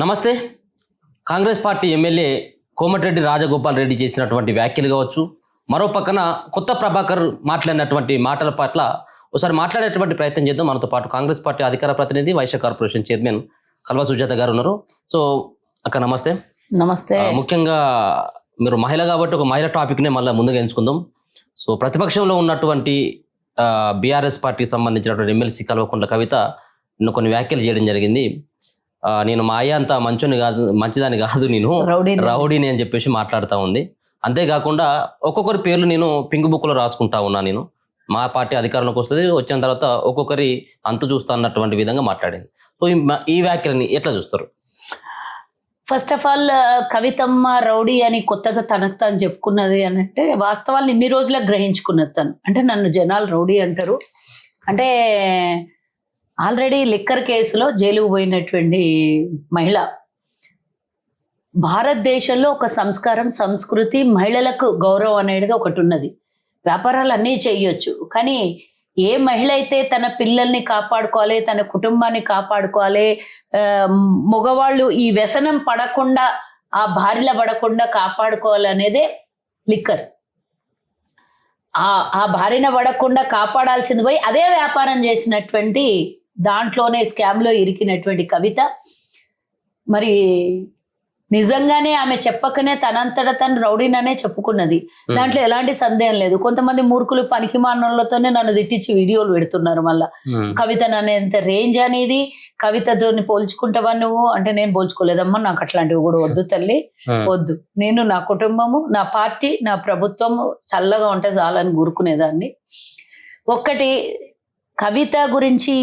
నమస్తే. Congress party MLA Komatireddy Rajagopal Reddy చేసినటువంటి వ్యాఖ్యలు కావచ్చు, మరో పక్కన కొత్త ప్రభాకర్ మాట్లాడినటువంటి మాటల పట్ల ఒకసారి మాట్లాడేటువంటి ప్రయత్నం చేద్దాం. మనతో పాటు కాంగ్రెస్ పార్టీ అధికార ప్రతినిధి, వైశ్య కార్పొరేషన్ చైర్మన్ కల్వ సుజాత గారు ఉన్నారు. సో అక్క నమస్తే. నమస్తే. ముఖ్యంగా మీరు మహిళ కాబట్టి ఒక మహిళా టాపిక్నే మళ్ళీ ముందుగా ఎంచుకుందాం. సో ప్రతిపక్షంలో ఉన్నటువంటి బీఆర్ఎస్ పార్టీకి సంబంధించినటువంటి ఎమ్మెల్సీ కల్వకుంట్ల కవిత కొన్ని వ్యాఖ్యలు చేయడం జరిగింది. నేను మా అయ్య అంత మంచిదాన్ని కాదు, నేను రౌడీని అని చెప్పేసి మాట్లాడుతూ ఉంది. అంతేకాకుండా ఒక్కొక్కరి పేర్లు నేను పింక్ బుక్లో రాసుకుంటా ఉన్నా. నేను మా పార్టీ అధికారంలోకి వస్తుంది, వచ్చిన తర్వాత ఒక్కొక్కరి అంతు చూస్తా అన్నటువంటి విధంగా మాట్లాడింది. సో ఈ వ్యాఖ్యలని ఎట్లా చూస్తారు? ఫస్ట్ ఆఫ్ ఆల్ కవితమ్మ రౌడీ అని కొత్తగా తనకు తాను చెప్పుకున్నది అని అంటే వాస్తవాలు ఇన్ని రోజులకు గ్రహించుకున్నది తను. అంటే నన్ను జనాలు రౌడీ అంటారు అంటే ఆల్రెడీ లిక్కర్ కేసులో జైలుకు పోయినటువంటి మహిళ. భారతదేశంలో ఒక సంస్కారం, సంస్కృతి, మహిళలకు గౌరవం అనేది ఒకటి ఉన్నది. వ్యాపారాలు అన్నీ చేయొచ్చు, కానీ ఏ మహిళ అయితే తన పిల్లల్ని కాపాడుకోవాలి, తన కుటుంబాన్ని కాపాడుకోవాలి, మగవాళ్ళు ఈ వ్యసనం పడకుండా, ఆ బారిన పడకుండా కాపాడుకోవాలనేదే లిక్కర్. ఆ బారిన పడకుండా కాపాడాల్సింది పోయి అదే వ్యాపారం చేసినటువంటి, దాంట్లోనే స్కామ్లో ఇరికినటువంటి కవిత మరి నిజంగానే ఆమె చెప్పకనే తనంతట తను రౌడీననే చెప్పుకున్నది. దాంట్లో ఎలాంటి సందేహం లేదు. కొంతమంది మూర్ఖులు పనికిమానులతోనే నన్ను తిట్టించి వీడియోలు పెడుతున్నారు. మళ్ళా కవిత నన్ను రేంజ్ అనేది, కవితతో పోల్చుకుంటావా నువ్వు అంటే, నేను పోల్చుకోలేదమ్మా, నాకు అట్లాంటివి కూడా వద్దు తల్లి, వద్దు. నేను నా కుటుంబము, నా పార్టీ, నా ప్రభుత్వము చల్లగా ఉంటే చాలని కూరుకునేదాన్ని. ఒక్కటి కవిత గురించి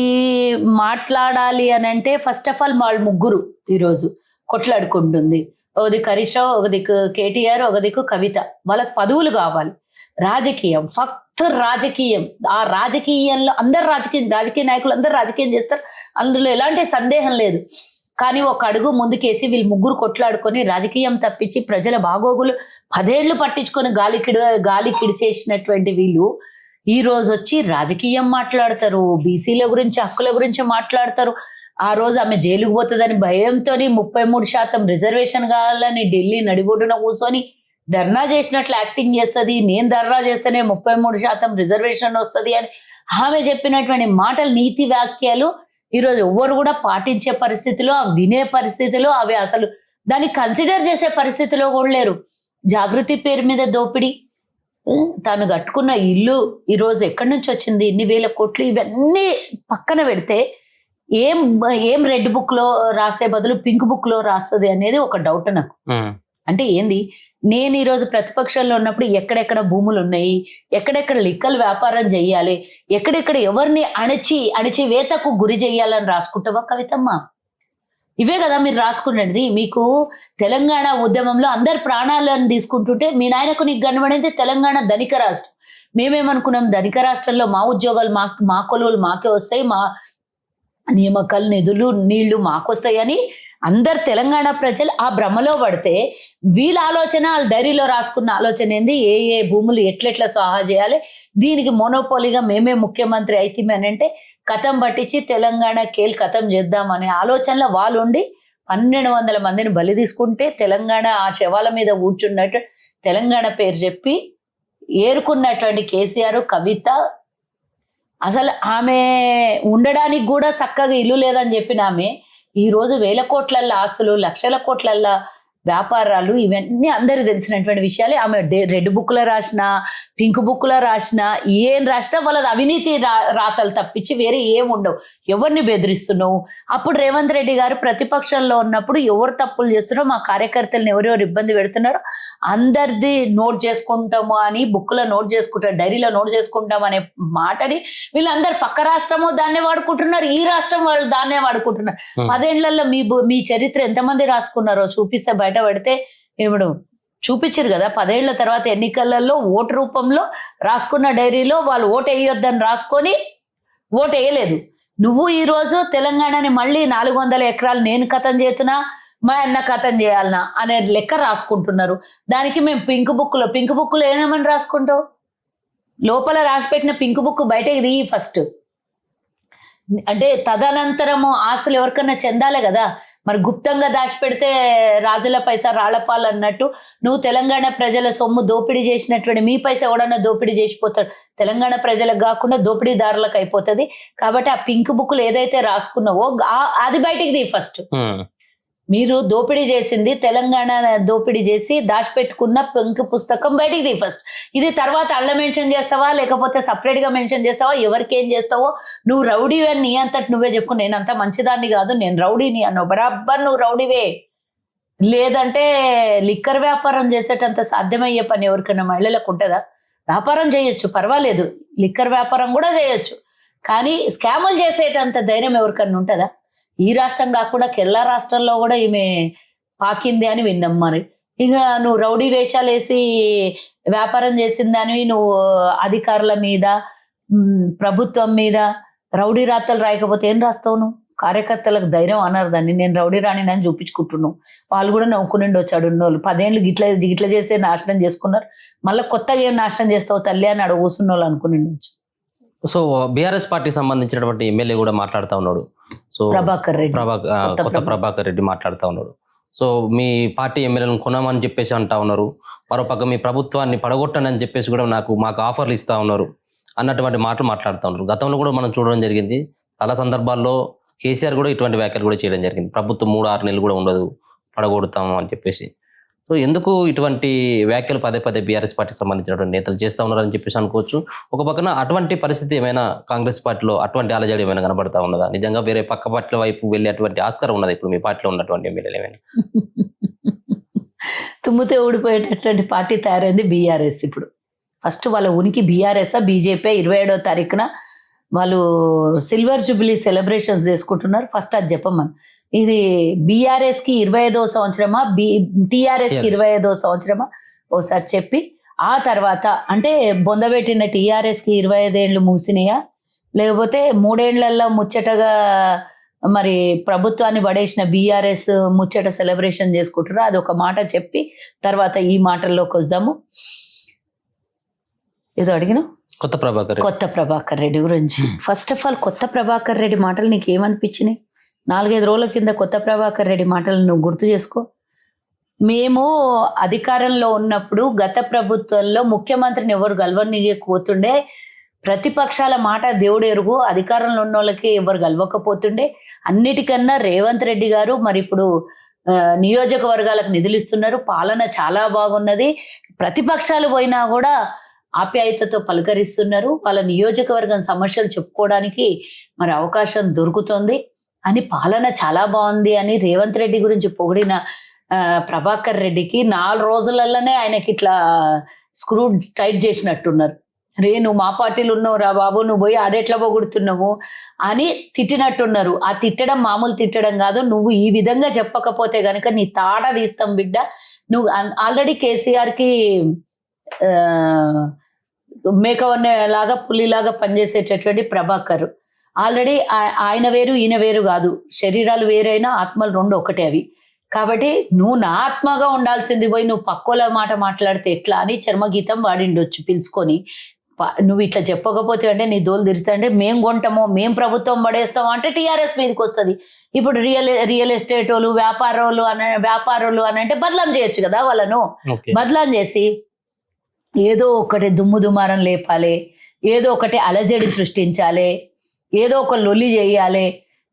మాట్లాడాలి అని అంటే ఫస్ట్ ఆఫ్ ఆల్ వాళ్ళు ముగ్గురు ఈరోజు కొట్లాడుకుంటుంది. ఒక దిక్కు హరీష్ రావు, ఒక దిక్కు కేటీఆర్, ఒక దిక్కు కవిత. వాళ్ళకి పదవులు కావాలి. రాజకీయం, ఫక్త్ రాజకీయం. ఆ రాజకీయంలో అందరు రాజకీయ నాయకులు అందరు రాజకీయం చేస్తారు, అందులో ఎలాంటి సందేహం లేదు. కానీ ఒక అడుగు ముందుకేసి వీళ్ళు ముగ్గురు కొట్లాడుకొని రాజకీయం తప్పించి ప్రజల బాగోగులు 10 ఏళ్ళు పట్టించుకొని గాలి కిడిచేసినటువంటి వీళ్ళు ఈ రోజు వచ్చి రాజకీయం మాట్లాడతారు, బీసీల గురించి, హక్కుల గురించి మాట్లాడతారు. ఆ రోజు ఆమె జైలుకు పోతుందని భయంతో 33% రిజర్వేషన్ కావాలని ఢిల్లీ నడిబొడ్డున కూర్చొని ధర్నా చేసినట్లు యాక్టింగ్ చేస్తుంది. నేను ధర్నా చేస్తేనే 33% రిజర్వేషన్ వస్తుంది అని ఆమె చెప్పినటువంటి మాటలు, నీతి వాక్యాలు ఈరోజు ఎవ్వరు కూడా పాటించే పరిస్థితిలో, వినే పరిస్థితిలో, అవి అసలు దాన్ని కన్సిడర్ చేసే పరిస్థితిలో కూడా లేరు. జాగృతి పేరు మీద దోపిడీ, తాను కట్టుకున్న ఇల్లు ఈరోజు ఎక్కడి నుంచి వచ్చింది, ఇన్ని వేల కోట్లు, ఇవన్నీ పక్కన పెడితే ఏం రెడ్ బుక్ లో రాసే బదులు పింక్ బుక్ లో రాస్తుంది అనేది ఒక డౌట్ నాకు. అంటే ఏంది, నేను ఈరోజు ప్రతిపక్షంలో ఉన్నప్పుడు ఎక్కడెక్కడ భూములు ఉన్నాయి, ఎక్కడెక్కడ లిక్కల్ వ్యాపారం చెయ్యాలి, ఎక్కడెక్కడ ఎవరిని అణిచివేతకు గురి చెయ్యాలని రాసుకుంటావా కవితమ్మ? ఇవే కదా మీరు రాసుకున్నది. మీకు తెలంగాణ ఉద్యమంలో అందరు ప్రాణాలను తీసుకుంటుంటే మీ నాయనకు నీకు కనబడేది తెలంగాణ ధనిక రాష్ట్రం. మేమేమనుకున్నాం, ధనిక రాష్ట్రంలో మా ఉద్యోగాలు మా కొలువులు మాకే వస్తాయి, మా నియామకాలు, నిధులు, నీళ్లు మాకొస్తాయని అందరు తెలంగాణ ప్రజలు ఆ భ్రమలో పడితే, వీళ్ళ ఆలోచన, వాళ్ళ డైరీలో రాసుకున్న ఆలోచన ఏంది, ఏ భూములు ఎట్లెట్లా సహా చేయాలి, దీనికి మోనోపోలీగా మేమే ముఖ్యమంత్రి అయితేమే అని అంటే కథం పట్టించి తెలంగాణ కేల్ కథం చేద్దామనే ఆలోచనలో వాళ్ళు ఉండి 1200 మందిని బలి తీసుకుంటే తెలంగాణ ఆ శవాల మీద కూర్చున్నట్టు తెలంగాణ పేరు చెప్పి ఏరుకున్నటువంటి కేసీఆర్, కవిత, అసలు ఆమె ఉండడానికి కూడా చక్కగా ఇల్లు లేదని చెప్పిన ఆమె ఈరోజు వేల కోట్లల్లో ఆస్తులు, లక్షల కోట్లల్లో వ్యాపారాలు, ఇవన్నీ అందరికి తెలిసినటువంటి విషయాలే. ఆమె రెడ్ బుక్లో రాసిన, పింక్ బుక్లో రాసిన, ఏం రాసినా వాళ్ళది అవినీతి రాతలు తప్పించి వేరే ఏం ఉండవు. ఎవరిని బెదిరిస్తున్నావు? అప్పుడు రేవంత్ రెడ్డి గారు ప్రతిపక్షంలో ఉన్నప్పుడు ఎవరు తప్పులు చేస్తున్నారో, మా కార్యకర్తలను ఎవరెవరు ఇబ్బంది పెడుతున్నారో అందరిది నోట్ చేసుకుంటాము అని బుక్లో నోట్ చేసుకుంటారు, డైరీలో నోట్ చేసుకుంటాం అనే మాటని వీళ్ళందరూ పక్క రాష్ట్రము దాన్నే వాడుకుంటున్నారు, ఈ రాష్ట్రం వాళ్ళు దాన్నే వాడుకుంటున్నారు. 10 ఏళ్లలో మీ చరిత్ర ఎంతమంది రాసుకున్నారో చూపిస్తే బయటపడితే ఇప్పుడు చూపించారు కదా. 10 ఏళ్ల తర్వాత ఎన్నికలలో ఓటు రూపంలో రాసుకున్న డైరీలో వాళ్ళు ఓటు వేయొద్దని రాసుకొని ఓటు వేయలేదు. నువ్వు ఈరోజు తెలంగాణని మళ్ళీ 400 ఎకరాలు నేను కథం చేతున్నా, మా అన్న కథం చేయాలనా అనే లెక్క రాసుకుంటున్నారు. దానికి మేము పింక్ బుక్లో ఏమని రాసుకుంటావు? లోపల రాసిపెట్టిన పింక్ బుక్ బయటకి తీయి ఫస్ట్. అంటే తదనంతరము ఆస్తులు ఎవరికన్నా చెందాలి కదా. మరి గుప్తంగా దాచిపెడితే రాజుల పైసా రాళ్లపాలు అన్నట్టు నువ్వు తెలంగాణ ప్రజల సొమ్ము దోపిడీ చేసినటువంటి మీ పైసా ఎవడన్నా దోపిడీ చేసిపోతాడు. తెలంగాణ ప్రజలకు కాకుండా దోపిడీదారులకు అయిపోతుంది. కాబట్టి ఆ పింక్ బుక్లు ఏదైతే రాసుకున్నావో అది బయటికి తీ ఫస్ట్. మీరు దోపిడీ చేసింది తెలంగాణ దోపిడీ చేసి దాచిపెట్టుకున్న పింక్ పుస్తకం బయటికి తీ ఫస్ట్. ఇది తర్వాత అల్ల మెన్షన్ చేస్తావా లేకపోతే సపరేట్ గా మెన్షన్ చేస్తావా, ఎవరికి ఏం చేస్తావో. నువ్వు రౌడీ అని నీ అంతటి నువ్వే చెప్పుకో, నేనంత మంచిదాన్ని కాదు, నేను రౌడీని అన్నావు. బరాబర్ నువ్వు రౌడీవే. లేదంటే లిక్కర్ వ్యాపారం చేసేటంత సాధ్యమయ్యే పని ఎవరికైనా మహిళలకు ఉంటుందా? వ్యాపారం చేయొచ్చు, పర్వాలేదు, లిక్కర్ వ్యాపారం కూడా చేయొచ్చు. కానీ స్కాములు చేసేటంత ధైర్యం ఎవరికన్నా ఉంటుందా? ఈ రాష్ట్రం కాకుండా కేరళ రాష్ట్రంలో కూడా ఈమె పాకింది అని విన్నాం. మరి ఇక నువ్వు రౌడీ వేషాలు వేసి వ్యాపారం చేసిందని నువ్వు అధికారుల మీద ప్రభుత్వం మీద రౌడీ రాతలు రాయకపోతే ఏం రాస్తావు నువ్వు? కార్యకర్తలకు ధైర్యం అన్నారు దాన్ని. నేను రౌడీ రాణిని చూపించుకుంటున్నావు. వాళ్ళు కూడా నవ్వుకునిండి వచ్చాడు ఉన్నోళ్ళు. 10 ఏళ్ళు గిట్ల చేసే నాశనం చేసుకున్నారు. మళ్ళీ కొత్తగా ఏం నాశనం చేస్తావు తల్లి అని అడుగు కూర్చున్న వాళ్ళు అనుకునిండొచ్చు. సో బీఆర్ఎస్ పార్టీ సంబంధించినటువంటి ఎమ్మెల్యే కూడా మాట్లాడుతూ ఉన్నాడు. సో కొత్త ప్రభాకర్ రెడ్డి మాట్లాడుతూ ఉన్నాడు. సో మీ పార్టీ ఎమ్మెల్యేలను కొనమని చెప్పేసి అంటా ఉన్నారు. మరోపక్క మీ ప్రభుత్వాన్ని పడగొట్టండి అని చెప్పేసి కూడా మాకు ఆఫర్లు ఇస్తా ఉన్నారు అన్నటువంటి మాటలు మాట్లాడుతూ ఉన్నారు. గతంలో కూడా మనం చూడడం జరిగింది. చాలా సందర్భాల్లో కేసీఆర్ కూడా ఇటువంటి వ్యాఖ్యలు కూడా చేయడం జరిగింది. ప్రభుత్వం 3-6 నెలలు కూడా ఉండదు, పడగొడతాము అని చెప్పేసి. సో ఎందుకు ఇటువంటి వ్యాఖ్యలు పదే బీఆర్ఎస్ పార్టీకి సంబంధించినటువంటి నేతలు చేస్తూ ఉన్నారని చెప్పేసి అనుకోవచ్చు. ఒక పక్కన అటువంటి పరిస్థితి ఏమైనా కాంగ్రెస్ పార్టీలో అటువంటి అలజడి ఏమైనా కనబడతా ఉన్నదా? నిజంగా వేరే పక్క పార్టీల వైపు వెళ్ళేటువంటి ఆస్కారం ఉన్నది ఇప్పుడు మీ పార్టీలో ఉన్నటువంటి ఎమ్మెల్యేలు ఏమైనా? తుమ్మితే ఊడిపోయేటటువంటి పార్టీ తయారైంది బీఆర్ఎస్. ఇప్పుడు ఫస్ట్ వాళ్ళ ఉనికి బీఆర్ఎస్ బీజేపీ 27వ తారీఖున వాళ్ళు సిల్వర్ జూబిలీ సెలబ్రేషన్స్ చేసుకుంటున్నారు. ఫస్ట్ అది చెప్పమని. ఇది బీఆర్ఎస్ కి 25వ సంవత్సరమా, టీఆర్ఎస్ కి 25వ సంవత్సరమా ఓసారి చెప్పి, ఆ తర్వాత అంటే బొందబెట్టిన టీఆర్ఎస్ కి 25 ఏళ్ళు ముగిసినాయా, లేకపోతే 3 ఏళ్లలో ముచ్చటగా మరి ప్రభుత్వాన్ని పడేసిన బీఆర్ఎస్ ముచ్చట సెలబ్రేషన్ చేసుకుంటారు. అది ఒక మాట చెప్పి తర్వాత ఈ మాటల్లోకి వద్దాము. ఏదో అడిగినా కొత్త ప్రభాకర్ రెడ్డి గురించి. ఫస్ట్ ఆఫ్ ఆల్ కొత్త ప్రభాకర్ రెడ్డి మాటలు నీకు ఏమనిపించినాయి? 4-5 రోజుల కింద కొత్త ప్రభాకర్ రెడ్డి మాటలు నువ్వు గుర్తు చేసుకో. మేము అధికారంలో ఉన్నప్పుడు గత ప్రభుత్వంలో ముఖ్యమంత్రిని ఎవరు గెలవనీయకపోతుండే, ప్రతిపక్షాల మాట దేవుడు ఎరుగు, అధికారంలో ఉన్న వాళ్ళకి ఎవరు గెలవకపోతుండే. అన్నిటికన్నా రేవంత్ రెడ్డి గారు మరి ఇప్పుడు నియోజకవర్గాలకు నిధులు ఇస్తున్నారు. పాలన చాలా బాగున్నది. ప్రతిపక్షాలు పోయినా కూడా ఆప్యాయతతో పలకరిస్తున్నారు. వాళ్ళ నియోజకవర్గం సమస్యలు చెప్పుకోవడానికి మరి అవకాశం దొరుకుతుంది అని, పాలన చాలా బాగుంది అని రేవంత్ రెడ్డి గురించి పొగిడిన ప్రభాకర్ రెడ్డికి 4 రోజులలోనే ఆయనకి ఇట్లా స్క్రూ టైట్ చేసినట్టున్నారు. రే నువ్వు మా పార్టీలు ఉన్నావు రా బాబు, నువ్వు పోయి ఆడెట్లా పొగుడుతున్నావు అని తిట్టినట్టున్నారు. ఆ తిట్టడం మామూలు తిట్టడం కాదు. నువ్వు ఈ విధంగా చెప్పకపోతే గనక నీ తాట తీస్తాం బిడ్డ. నువ్వు ఆల్రెడీ కేసీఆర్కి మేకవన్న లాగా పులిలాగా పనిచేసేటటువంటి ప్రభాకర్ ఆల్రెడీ ఆయన వేరు ఈయన వేరు కాదు, శరీరాలు వేరైనా ఆత్మలు 2 ఒకటే అవి. కాబట్టి నువ్వు నా ఆత్మగా ఉండాల్సింది పోయి నువ్వు పక్కోల మాట మాట్లాడితే ఎట్లా అని చర్మగీతం వాడిండొచ్చు పిలుచుకొని. నువ్వు ఇట్లా చెప్పకపోతే అంటే నీ దోలు తెరిస్తా అంటే మేం కొంటామో మేం ప్రభుత్వం పడేస్తామో అంటే టీఆర్ఎస్ మీదకి వస్తుంది. ఇప్పుడు రియల్ ఎస్టేట్ వాళ్ళు వ్యాపారులు అని అంటే బదలాం చేయొచ్చు కదా. వాళ్ళను బదలాం చేసి ఏదో ఒకటి దుమ్ముదుమారం లేపాలి, ఏదో ఒకటి అలజడి సృష్టించాలి, ఏదో ఒక లొల్లి చేయాలి.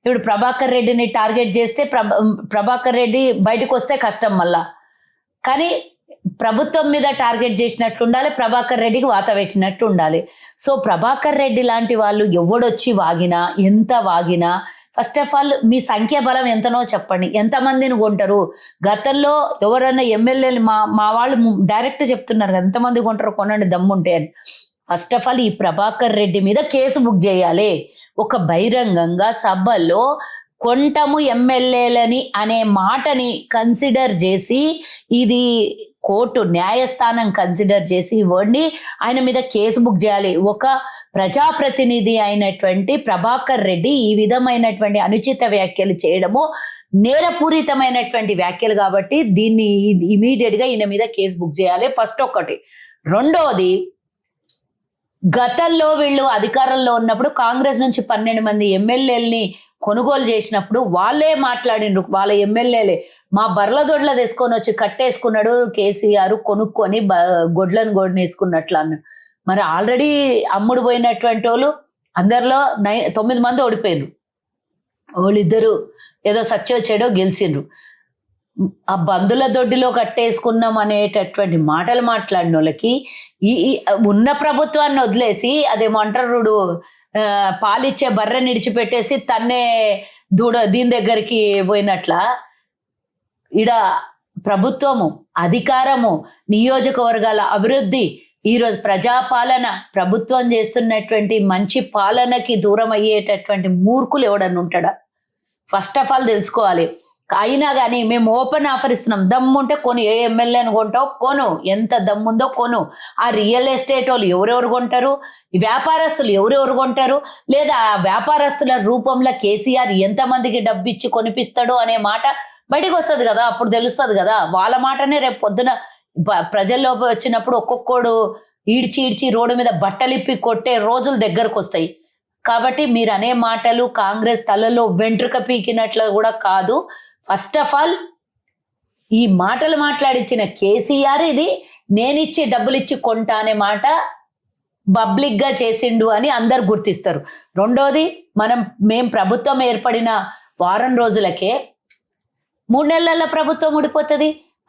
ఇప్పుడు ప్రభాకర్ రెడ్డిని టార్గెట్ చేస్తే ప్రభాకర్ రెడ్డి బయటకు వస్తే కష్టం మళ్ళా. కానీ ప్రభుత్వం మీద టార్గెట్ చేసినట్లు ఉండాలి, ప్రభాకర్ రెడ్డికి వాత పెట్టినట్టు ఉండాలి. సో ప్రభాకర్ రెడ్డి లాంటి వాళ్ళు ఎవడొచ్చి వాగినా ఎంత వాగినా ఫస్ట్ ఆఫ్ ఆల్ మీ సంఖ్యాబలం ఎంతనో చెప్పండి, ఎంతమందిని కొంటారు. గతంలో ఎవరన్నా ఎమ్మెల్యేలు మా వాళ్ళు డైరెక్ట్ చెప్తున్నారు కదా ఎంతమంది కొంటారో కొనండి దమ్ముంటే అని. ఫస్ట్ ఆఫ్ ఆల్ ఈ ప్రభాకర్ రెడ్డి మీద కేసు బుక్ చేయాలి. ఒక బహిరంగంగా సభలో కొంటము ఎమ్మెల్యేలని అనే మాటని కన్సిడర్ చేసి, ఇది కోర్టు న్యాయస్థానం కన్సిడర్ చేసి వర్డ్ని ఆయన మీద కేసు బుక్ చేయాలి. ఒక ప్రజాప్రతినిధి అయినటువంటి ప్రభాకర్ రెడ్డి ఈ విధమైనటువంటి అనుచిత వ్యాఖ్యలు చేయడము నేరపూరితమైనటువంటి వ్యాఖ్యలు కాబట్టి దీన్ని ఇమీడియట్ గా ఈయన మీద కేసు బుక్ చేయాలి. ఫస్ట్ ఒకటి. రెండోది, గతంలో వీళ్ళు అధికారంలో ఉన్నప్పుడు కాంగ్రెస్ నుంచి 12 మంది ఎమ్మెల్యేలని కొనుగోలు చేసినప్పుడు వాళ్ళే మాట్లాడిండ్రు, వాళ్ళ ఎమ్మెల్యేలే మా బర్ల దొడ్ల తీసుకొని వచ్చి కట్టేసుకున్నాడు కేసీఆర్ కొనుక్కొని గొడ్లను వేసుకున్నట్లు అన్నాడు. మరి ఆల్రెడీ అమ్ముడు పోయినటువంటి వాళ్ళు అందరిలో 9 మంది ఓడిపోయినరు, వాళ్ళిద్దరు ఏదో సచ్చో చెడో గెలిచిండ్రు. ఆ బంధుల దొడ్డిలో కట్టేసుకున్నాం అనేటటువంటి మాటలు మాట్లాడిన వాళ్ళకి ఈ ఉన్న ప్రభుత్వాన్ని వదిలేసి అదేమంటారు పాలిచ్చే బర్రెని విడిచిపెట్టేసి తన్నే దీని దగ్గరికి పోయినట్ల ఈడ ప్రభుత్వము, అధికారము, నియోజకవర్గాల అభివృద్ధి, ఈరోజు ప్రజాపాలన, ప్రభుత్వం చేస్తున్నటువంటి మంచి పాలనకి దూరం అయ్యేటటువంటి మూర్ఖులు ఎవడన్నా ఉంటాడా? ఫస్ట్ ఆఫ్ ఆల్ తెలుసుకోవాలి. అయినా కానీ మేము ఓపెన్ ఆఫర్ ఇస్తున్నాం, దమ్ముంటే కొను, ఏ ఎమ్మెల్యేని కొంటావు కొను, ఎంత దమ్ముందో కొను. ఆ రియల్ ఎస్టేట్ వాళ్ళు ఎవరెవరు కొంటారు, వ్యాపారస్తులు ఎవరెవరు కొంటారు, లేదా ఆ వ్యాపారస్తుల రూపంలో కేసీఆర్ ఎంతమందికి డబ్బు ఇచ్చి కొనిపిస్తాడు అనే మాట బయటకు వస్తుంది కదా, అప్పుడు తెలుస్తుంది కదా. వాళ్ళ మాటనే రేపు పొద్దున ప్రజల్లో వచ్చినప్పుడు ఒక్కొక్కడు ఈడ్చి రోడ్డు మీద బట్టలిప్పి కొట్టే రోజులు దగ్గరకు వస్తాయి. కాబట్టి మీరు అనే మాటలు కాంగ్రెస్ తలలో వెంట్రుక పీకినట్లు కూడా కాదు. ఫస్ట్ ఆఫ్ ఆల్ ఈ మాటలు మాట్లాడించిన కేసీఆర్ ఇది నేనిచ్చి డబ్బులు ఇచ్చి కొంటా అనే మాట పబ్లిక్ గా చేసిండు అని అందరు గుర్తిస్తారు. రెండోది, మేం ప్రభుత్వం ఏర్పడిన వారం రోజులకే 3 నెలల ప్రభుత్వం ఊడిపోతుంది,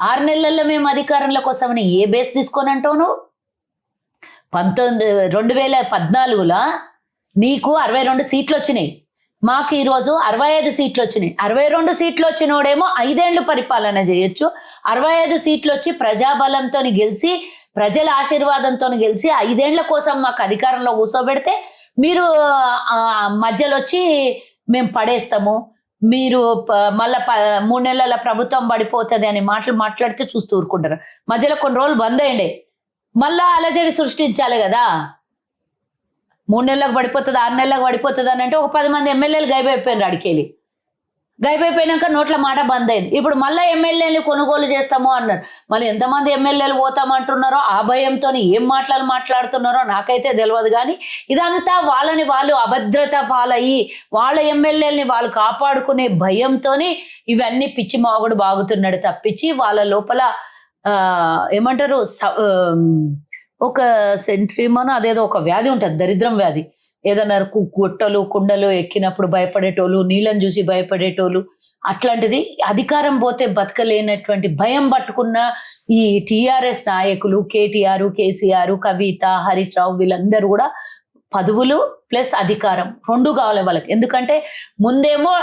6 నెలల్లో మేము అధికారంలోకి వస్తామని ఏ బేస్ తీసుకొని అంటావు నువ్వు? 2014లో నీకు 62 సీట్లు వచ్చినాయి, మాకు ఈరోజు 65 సీట్లు వచ్చినాయి. 62 సీట్లు వచ్చినోడేమో 5 ఏళ్ళు పరిపాలన చేయొచ్చు, 65 సీట్లు వచ్చి ప్రజాబలంతో గెలిచి ప్రజల ఆశీర్వాదంతో గెలిచి 5 ఏళ్ల కోసం మాకు అధికారంలో కూర్చోబెడితే మీరు మధ్యలో వచ్చి మేము పడేస్తాము, మీరు మళ్ళా 3 నెలల ప్రభుత్వం పడిపోతుంది అని మాట్లాడితే చూస్తూ ఊరుకుంటారు. మధ్యలో కొన్ని రోజులు బంద్ అయ్యండి, మళ్ళా అలజడి సృష్టించాలి కదా. 3 నెలలకు పడిపోతుంది, 6 నెలలకు పడిపోతుంది అని అంటే ఒక 10 మంది ఎమ్మెల్యేలు గైబైపోయినారు. అడికెళ్ళి గైబైపోయినాక నోట్ల మాట బంద్ అయింది. ఇప్పుడు మళ్ళీ ఎమ్మెల్యేలు కొనుగోలు చేస్తాము అన్నారు. మళ్ళీ ఎంతమంది ఎమ్మెల్యేలు పోతామంటున్నారో ఆ భయంతో ఏం మాట్లాడుతున్నారో నాకైతే తెలియదు. కానీ ఇదంతా వాళ్ళు అభద్రత పాలయ్యి వాళ్ళ ఎమ్మెల్యేలని వాళ్ళు కాపాడుకునే భయంతో ఇవన్నీ పిచ్చి మాగుడు బాగుతున్నాడు తప్పించి వాళ్ళ లోపల ఏమంటారు ఒక సెంట్రీమోనో అదేదో ఒక వ్యాధి ఉంటుంది, దరిద్రం వ్యాధి. ఏదన్నా గుట్టలు కుండలు ఎక్కినప్పుడు భయపడేటోళ్ళు, నీళ్ళని చూసి భయపడేటోళ్ళు, అట్లాంటిది అధికారం పోతే బతకలేనటువంటి భయం పట్టుకున్న ఈ టిఆర్ఎస్ నాయకులు కేటీఆర్, కేసీఆర్, కవిత, హరీష్ రావు వీళ్ళందరూ కూడా పదవులు ప్లస్ అధికారం 2 కావాలి వాళ్ళకి. ఎందుకంటే ముందేమో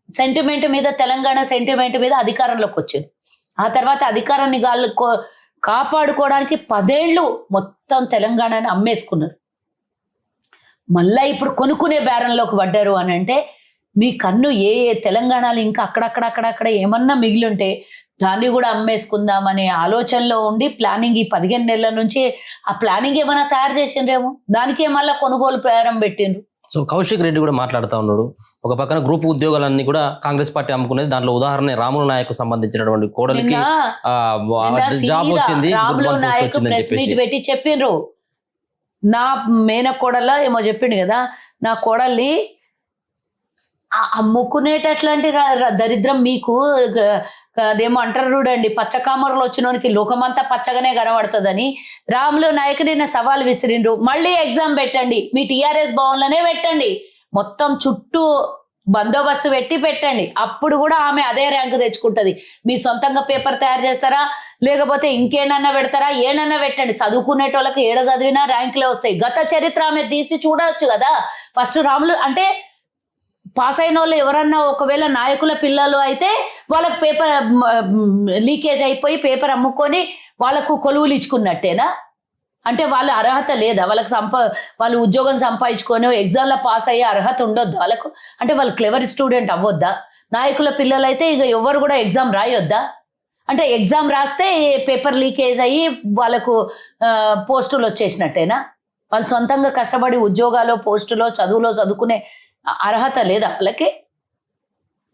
సెంటిమెంట్ మీద, తెలంగాణ సెంటిమెంట్ మీద అధికారంలోకి వచ్చింది. ఆ తర్వాత అధికారాన్ని కాపాడుకోవడానికి 10 ఏళ్ళు మొత్తం తెలంగాణని అమ్మేసుకున్నారు. మళ్ళా ఇప్పుడు కొనుక్కునే బేరంలోకి పడ్డారు అని అంటే మీ కన్ను తెలంగాణలో ఇంకా అక్కడక్కడ ఏమన్నా మిగిలి ఉంటే దాన్ని కూడా అమ్మేసుకుందామనే ఆలోచనలో ఉండి ప్లానింగ్ ఈ 15 నెలల నుంచి ఆ ప్లానింగ్ ఏమైనా తయారు చేసిండ్రేమో, దానికే మళ్ళీ కొనుగోలు ప్రారంభం పెట్టిండ్రు. సో కౌశిక్ రెడ్డి కూడా మాట్లాడుతూ ఉన్నాడు. ఒక పక్కన గ్రూప్ ఉద్యోగాలన్నీ కూడా కాంగ్రెస్ పార్టీ అమ్ముకునేది. దాంట్లో ఉదాహరణ రాములు నాయక్ సంబంధించినటువంటి కోడలికి జాబ్ వచ్చింది, రాములు నాయక్ ప్రెస్ మీట్ పెట్టి చెప్పిండ్రు. నా మేనకోడల ఏమో చెప్పిండు కదా, నా కోడల్ని అమ్ముకునేటట్లాంటి దరిద్రం మీకు అదేమో అంటారు చూడండి, పచ్చకామరులు వచ్చినోనికి లోకమంతా పచ్చగానే కనబడుతుందని రాములు నాయక్ నిన్న సవాల్ విసిరిండ్రు. మళ్ళీ ఎగ్జామ్ పెట్టండి, మీ టిఆర్ఎస్ భవన్లోనే పెట్టండి, మొత్తం చుట్టూ బందోబస్తు పెట్టండి, అప్పుడు కూడా ఆమె అదే ర్యాంకు తెచ్చుకుంటది. మీ సొంతంగా పేపర్ తయారు చేస్తారా లేకపోతే ఇంకేనన్నా పెడతారా? ఏనన్నా పెట్టండి, చదువుకునేటోళ్ళకి ఏడ చదివినా ర్యాంకులే వస్తాయి. గత చరిత్ర ఆమె తీసి చూడవచ్చు కదా. ఫస్ట్ రాములు అంటే పాస్ అయిన వాళ్ళు ఎవరన్నా ఒకవేళ నాయకుల పిల్లలు అయితే వాళ్ళకి పేపర్ లీకేజ్ అయిపోయి పేపర్ అమ్ముకొని వాళ్ళకు కొలువులు ఇచ్చుకున్నట్టేనా? అంటే వాళ్ళ అర్హత లేదా? వాళ్ళు ఉద్యోగం సంపాదించుకొని ఎగ్జామ్లో పాస్ అయ్యే అర్హత ఉండొద్దా వాళ్ళకు? అంటే వాళ్ళు క్లెవర్ స్టూడెంట్ అవ్వొద్దా? నాయకుల పిల్లలు అయితే ఇక ఎవరు కూడా ఎగ్జామ్ రాయొద్దా? అంటే ఎగ్జామ్ రాస్తే పేపర్ లీకేజ్ అయ్యి వాళ్ళకు పోస్టులు వచ్చేసినట్టేనా? వాళ్ళు సొంతంగా కష్టపడి ఉద్యోగాలు, పోస్టులో, చదువులో చదువుకునే అర్హత లేదా వాళ్ళకి?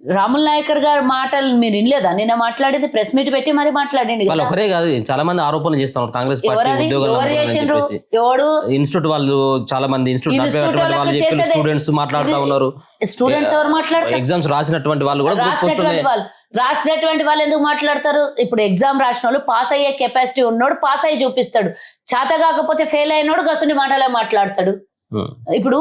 రాముల్ నాయకర్ గారి మాటలు మీరు వినలేదా? నిన్న మాట్లాడింది ప్రెస్ మీట్ పెట్టి మరి మాట్లాడింది వాళ్ళు కదా. ఒకరే కాదు, చాలా మంది ఆరోపణలు చేస్తున్నారు కాంగ్రెస్ పార్టీ ఎవరది? ఉద్యోగాలు ఎవరు నమ్ముతున్నారని చేసిండ్రు? చెప్పేసి. ఎవడు? ఇన్స్టిట్యూట్ వాళ్ళు చాలా మంది ఇన్స్టిట్యూట్ వాళ్ళు వాళ్ళకి చెప్పిన చేసేదే. స్టూడెంట్స్ మాట్లాడుతూ ఉన్నారు. స్టూడెంట్స్ ఎవరు మాట్లాడతారు? ఎగ్జామ్స్ రాసినటువంటి వాళ్ళు కూడా రాసినటువంటి వాళ్ళు ఎందుకు మాట్లాడతారు? ఇప్పుడు ఎగ్జామ్ రాసిన వాళ్ళు పాస్ అయ్యే కెపాసిటీ ఉన్నోడు పాస్ అయ్యి చూపిస్తాడు, చేత కాకపోతే ఫెయిల్ అయినోడు గసుని మాటలే మాట్లాడతాడు. ఇప్పుడు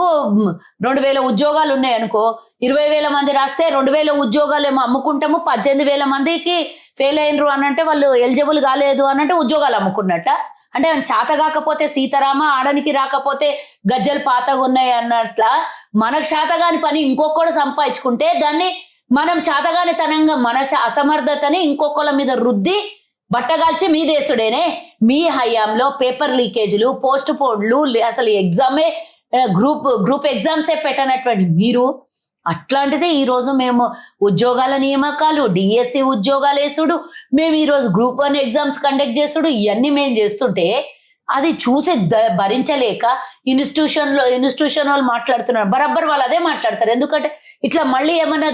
2000 ఉద్యోగాలు ఉన్నాయి అనుకో, 20,000 మంది రాస్తే 2,000 ఉద్యోగాలు ఏమో అమ్ముకుంటాము, 18,000 మందికి ఫెయిల్ అయినరు అని అంటే వాళ్ళు ఎలిజిబుల్ కాలేదు అని అంటే ఉద్యోగాలు అమ్ముకున్నట్ట. అంటే చేత కాకపోతే సీతారామ, ఆడనికి రాకపోతే గజ్జలు పాతగా ఉన్నాయి అన్నట్ల మనకు చేతగాని పని ఇంకొకడు సంపాదించుకుంటే దాన్ని మనం చేతగాని తనంగా మన అసమర్థతని ఇంకొకళ్ళ మీద రుద్ది బట్టగాల్చి మీ దేశుడేనే. మీ హయాంలో పేపర్ లీకేజీలు, పోస్ట్ పోన్లు, అసలు ఎగ్జామే గ్రూప్ ఎగ్జామ్సే పెట్టనటువంటి మీరు, అట్లాంటిది ఈరోజు మేము ఉద్యోగాల నియామకాలు, డిఎస్సి ఉద్యోగాలు వేసుడు, మేము ఈరోజు గ్రూప్ 1 ఎగ్జామ్స్ కండక్ట్ చేసుడు, ఇవన్నీ మేము చేస్తుంటే అది చూసి భరించలేక ఇన్స్టిట్యూషన్ వాళ్ళు మాట్లాడుతున్నారు. బరాబర్ వాళ్ళు అదే మాట్లాడతారు. ఎందుకంటే ఇట్లా మళ్ళీ ఏమన్నా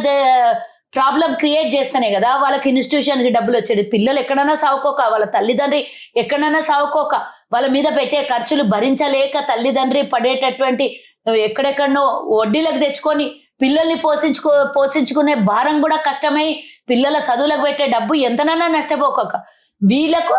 ప్రాబ్లం క్రియేట్ చేస్తేనే కదా వాళ్ళకి ఇన్స్టిట్యూషన్కి డబ్బులు వచ్చేది. పిల్లలు ఎక్కడైనా సావుకోక, వాళ్ళ తల్లిదండ్రి ఎక్కడైనా సావుకోక, వాళ్ళ మీద పెట్టే ఖర్చులు భరించలేక తల్లిదండ్రి పడేటటువంటి ఎక్కడెక్కడనో వడ్డీలకు తెచ్చుకొని పిల్లల్ని పోషించుకునే భారం కూడా కష్టమై పిల్లల చదువులకు పెట్టే డబ్బు ఎంతనన్నా నష్టపోక వీళ్ళకు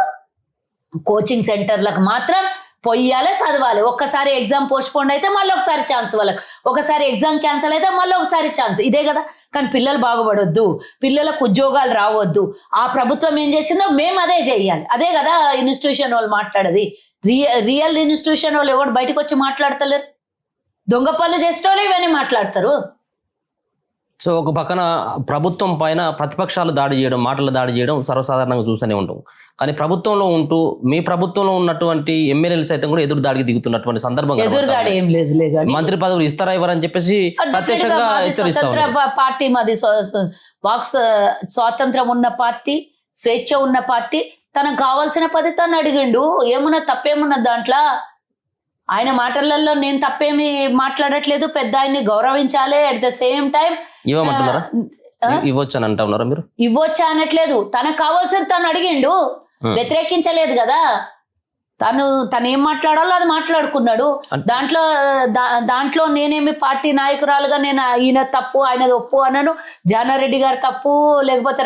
కోచింగ్ సెంటర్లకు మాత్రం పొయ్యాలే, చదవాలి. ఒక్కసారి ఎగ్జామ్ పోస్ట్పోన్ అయితే మళ్ళీ ఒకసారి ఛాన్స్ వాళ్ళకి, ఒకసారి ఎగ్జామ్ క్యాన్సిల్ అయితే మళ్ళీ ఒకసారి ఛాన్స్, ఇదే కదా. కానీ పిల్లలు బాగుపడొద్దు, పిల్లలకు ఉద్యోగాలు రావద్దు, ఆ ప్రభుత్వం ఏం చేసిందో మేము అదే చేయాలి, అదే కదా ఇన్స్టిట్యూషన్ వాళ్ళు మాట్లాడేది. రియల్ ఇన్స్టిట్యూషన్ వాళ్ళు ఎవరు బయటకు వచ్చి మాట్లాడతలేరు, దొంగ పనులు చేసేటోళ్ళు ఇవన్నీ మాట్లాడతారు. సో ఒక పక్కన ప్రభుత్వం పైన ప్రతిపక్షాలు దాడి చేయడం, మాటలు దాడి చేయడం సర్వసాధారణంగా చూస్తూనే ఉంటాం. కానీ ప్రభుత్వంలో ఉంటూ మీ ప్రభుత్వంలో ఉన్నటువంటి ఎమ్మెల్యేలు సైతం కూడా ఎదురు దాడికి దిగుతున్నటువంటి సందర్భం ఎదురుదాడి ఏం లేదు. మంత్రి పదవులు ఇస్తారా ఇవ్వరని చెప్పేసి ప్రత్యక్షంగా హెచ్చరిస్తా ఉన్నారు. పార్టీ మాది వాక్ స్వాతంత్రం ఉన్న పార్టీ, స్వేచ్ఛ ఉన్న పార్టీ, తనకు కావాల్సిన పది తను అడిగిండు. ఏమున్నా తప్పేమున్నా దాంట్లో? ఆయన మాటలలో నేను తప్పేమి మాట్లాడట్లేదు, పెద్ద ఆయన్ని గౌరవించాలి. అట్ ద సేమ్ టైం ఇవ్వమంటున్నారా? ఇవ్వచ్చు అని అంటా ఉన్నారా మీరు? ఇవ్వచ్చా అనట్లేదు, తనకు కావాల్సింది తను అడిగిండు, వ్యతిరేకించలేదు కదా. తను ఏం మాట్లాడాలో అది మాట్లాడుకున్నాడు. దాంట్లో నేనేమి పార్టీ నాయకురాలుగా నేను ఈయన తప్పు ఆయనది ఒప్పు అనను, జానారెడ్డి గారు తప్పు లేకపోతే